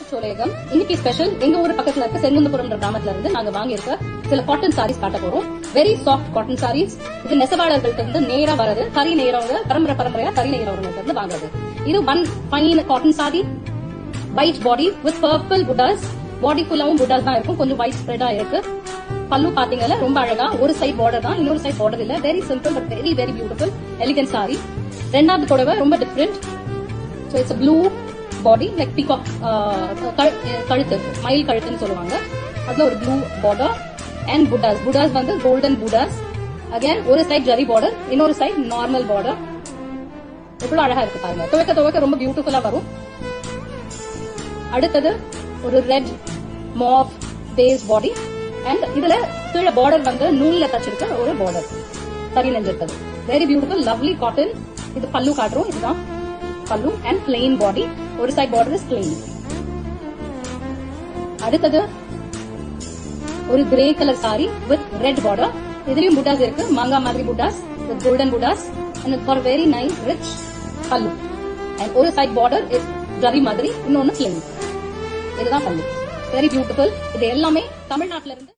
சோலையகம் இன்னைக்கு ஸ்பெஷல் எங்க ஊர் பக்கத்துல இருக்க செங்குந்தபுரம் கிராமத்துல இருந்து நாங்க வாங்கியிருக்க சில காட்டன் சாரீஸ் காட்ட போறோம். Very soft cotton saris. இது நெசவாளர்கள்ட்ட இருந்து நேரா வரது, கறி நெய்றவங்க பரம்பரையா கறி நெய்றவங்கள்ட்ட இருந்து வாங்குறது. இது one fine cotton sorry, white body with purple புட்டாஸ். பாடி ஃபுல்லாவும் புட்டாஸ் தான் இருக்கும், கொஞ்சம் ஒயிட் ஸ்ப்ரெடா இருக்கு. பல்லு பாத்தீங்கன்னா ரொம்ப அழகா ஒரு சைட் பார்டர் தான், இன்னொரு சைட் பார்டர் இல்ல. Very simple but very very beautiful elegant sorry. ரெண்டாவது புடவை ரொம்ப different. So it's a blue body like peacock கழுத்து, மயில் கழுத்துன்னு சொல்லுவாங்க. அதுல ஒரு ப்ளூ பார்டர் அண்ட் புட்டாஸ் வந்து கோல்டன் புட்டாஸ். அகைன் ஒரு சைட் ஜரி பார்டர், இன்னொரு சைட் நார்மல் பார்டர். எவ்வளவு அழகா இருக்கு பாருங்க. துவைக்க ரொம்ப பியூட்டிஃபுல்லா வரும். அடுத்தது ஒரு red mauve base body and இதுல கீழே பார்டர் வந்து நூல்ல தச்சிருக்க ஒரு பார்டர் தறி நெஞ்சிருக்கிறது. Very beautiful lovely cotton. இது பல்லு காட்டுறோம், இதுதான் பல்லு அண்ட் பிளெயின் பாடி. ஒரு சைட் பார்டர் இஸ் பிளெயின். அடுத்தது ஒரு grey colour sorry with red border. இதுலயும் புட்டாஸ் இருக்கு, மாங்கா மாதிரி புட்டாஸ் with golden buttas and for very nice rich பல்லு. அண்ட் ஒரு சைட் பார்டர் இஸ் ஜரி மாதிரி, இன்னொன்னு பிளெயின். இதுதான் பல்லு. Very beautiful. இது எல்லாமே தமிழ்நாட்டுல இருந்து